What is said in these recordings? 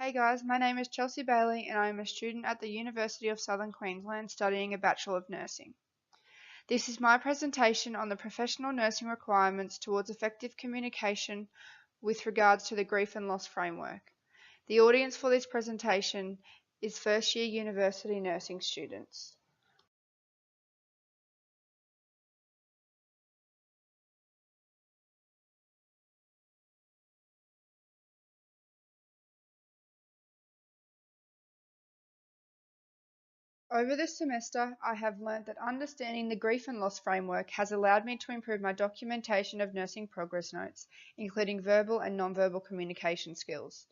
Hey guys, my name is Chelsea Bailey and I am a student at the University of Southern Queensland studying a Bachelor of Nursing. This is my presentation on the professional nursing requirements towards effective communication with regards to the grief and loss framework. The audience for this presentation is first year university nursing students. Over this semester, I have learnt that understanding the grief and loss framework has allowed me to improve my documentation of nursing progress notes, including verbal and nonverbal communication skills.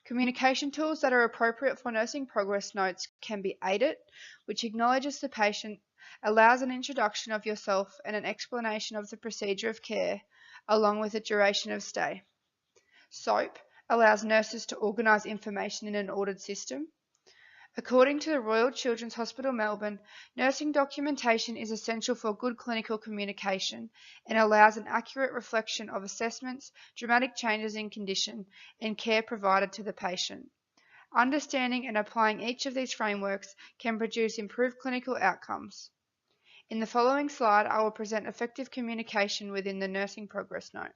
Communication tools that are appropriate for nursing progress notes can be AIDIT, which acknowledges the patient, allows an introduction of yourself and an explanation of the procedure of care, along with the duration of stay. SOAP allows nurses to organise information in an ordered system. According to the Royal Children's Hospital Melbourne, nursing documentation is essential for good clinical communication and allows an accurate reflection of assessments, dramatic changes in condition, and care provided to the patient. Understanding and applying each of these frameworks can produce improved clinical outcomes. In the following slide, I will present effective communication within the nursing progress note.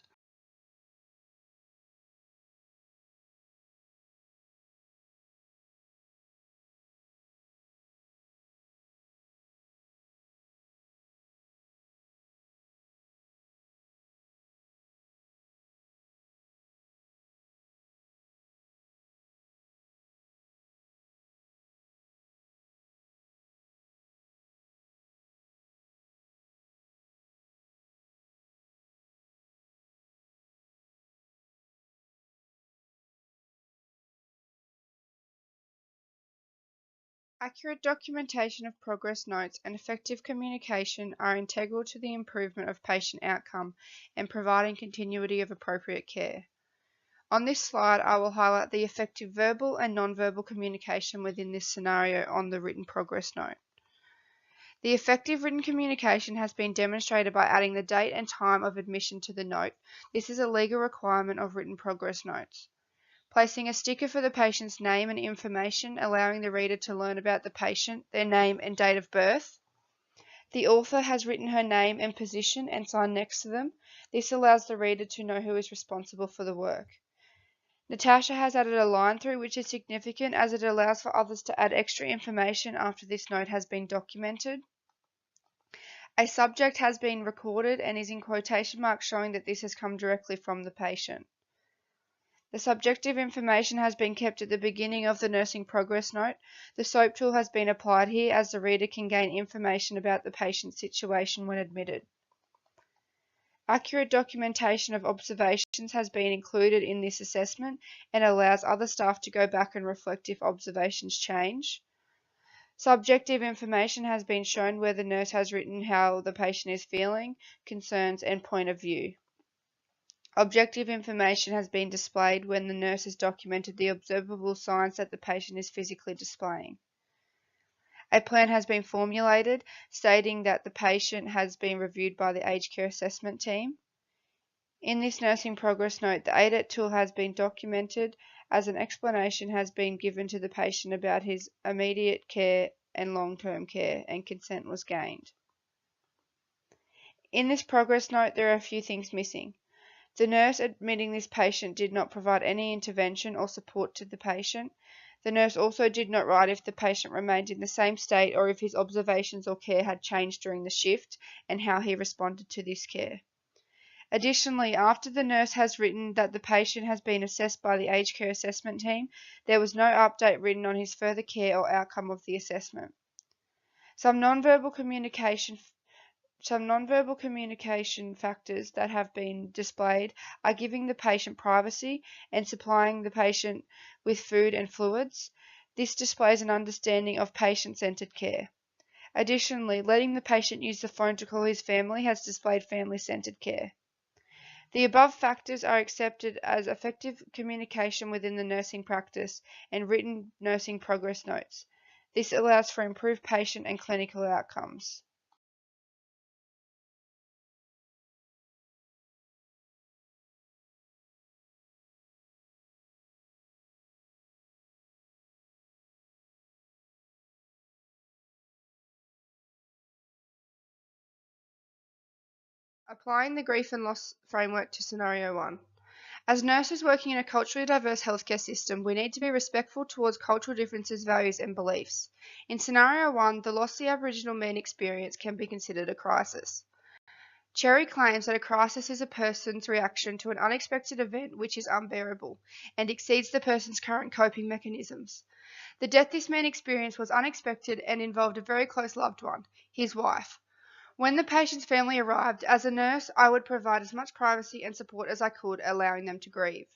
Accurate documentation of progress notes and effective communication are integral to the improvement of patient outcome and providing continuity of appropriate care. On this slide, I will highlight the effective verbal and nonverbal communication within this scenario on the written progress note. The effective written communication has been demonstrated by adding the date and time of admission to the note. This is a legal requirement of written progress notes. Placing a sticker for the patient's name and information, allowing the reader to learn about the patient, their name and date of birth. The author has written her name and position and signed next to them. This allows the reader to know who is responsible for the work. Natasha has added a line through, which is significant as it allows for others to add extra information after this note has been documented. A subject has been recorded and is in quotation marks showing that this has come directly from the patient. The subjective information has been kept at the beginning of the nursing progress note. The SOAP tool has been applied here as the reader can gain information about the patient's situation when admitted. Accurate documentation of observations has been included in this assessment and allows other staff to go back and reflect if observations change. Subjective information has been shown where the nurse has written how the patient is feeling, concerns, and point of view. Objective information has been displayed when the nurse has documented the observable signs that the patient is physically displaying. A plan has been formulated stating that the patient has been reviewed by the aged care assessment team. In this nursing progress note, the AIDIT tool has been documented as an explanation has been given to the patient about his immediate care and long-term care, and consent was gained. In this progress note, there are a few things missing. The nurse admitting this patient did not provide any intervention or support to the patient. The nurse also did not write if the patient remained in the same state or if his observations or care had changed during the shift and how he responded to this care. Additionally, after the nurse has written that the patient has been assessed by the aged care assessment team, there was no update written on his further care or outcome of the assessment. Some nonverbal communication factors that have been displayed are giving the patient privacy and supplying the patient with food and fluids. This displays an understanding of patient-centered care. Additionally, letting the patient use the phone to call his family has displayed family-centered care. The above factors are accepted as effective communication within the nursing practice and written nursing progress notes. This allows for improved patient and clinical outcomes. Applying the grief and loss framework to scenario 1. As nurses working in a culturally diverse healthcare system, we need to be respectful towards cultural differences, values, and beliefs. In scenario 1, the loss the Aboriginal men experience can be considered a crisis. Cherry claims that a crisis is a person's reaction to an unexpected event which is unbearable and exceeds the person's current coping mechanisms. The death this man experienced was unexpected and involved a very close loved one, his wife. When the patient's family arrived, as a nurse, I would provide as much privacy and support as I could, allowing them to grieve.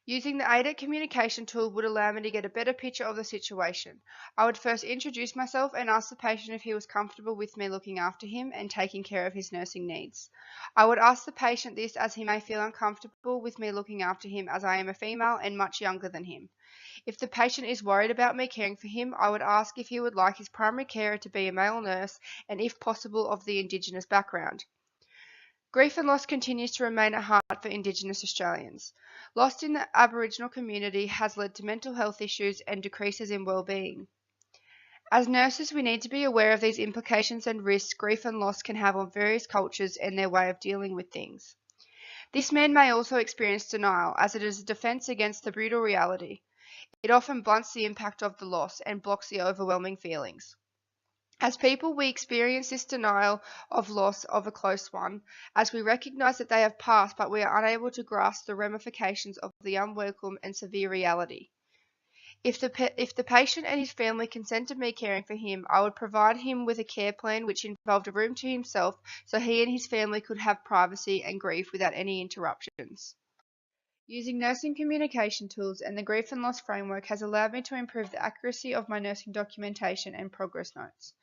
Using the AIDAT communication tool would allow me to get a better picture of the situation. I would first introduce myself and ask the patient if he was comfortable with me looking after him and taking care of his nursing needs. I would ask the patient this as he may feel uncomfortable with me looking after him as I am a female and much younger than him. If the patient is worried about me caring for him, I would ask if he would like his primary carer to be a male nurse and, if possible, of the Indigenous background. Grief and loss continues to remain at heart for Indigenous Australians. Loss in the Aboriginal community has led to mental health issues and decreases in well-being. As nurses, we need to be aware of these implications and risks grief and loss can have on various cultures and their way of dealing with things. This man may also experience denial, as it is a defense against the brutal reality. It often blunts the impact of the loss and blocks the overwhelming feelings. As people, we experience this denial of loss of a close one, as we recognize that they have passed, but we are unable to grasp the ramifications of the unwelcome and severe reality. If the patient and his family consented me caring for him, I would provide him with a care plan which involved a room to himself so he and his family could have privacy and grief without any interruptions. Using nursing communication tools and the grief and loss framework has allowed me to improve the accuracy of my nursing documentation and progress notes.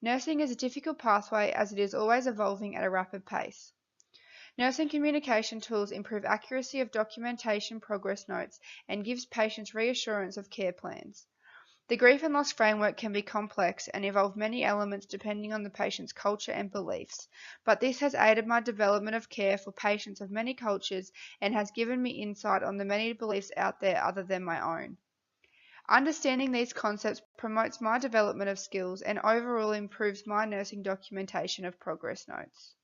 Nursing is a difficult pathway as it is always evolving at a rapid pace. Nursing communication tools improve accuracy of documentation progress notes and gives patients reassurance of care plans. The grief and loss framework can be complex and involve many elements depending on the patient's culture and beliefs, but this has aided my development of care for patients of many cultures and has given me insight on the many beliefs out there other than my own. Understanding these concepts promotes my development of skills and overall improves my nursing documentation of progress notes.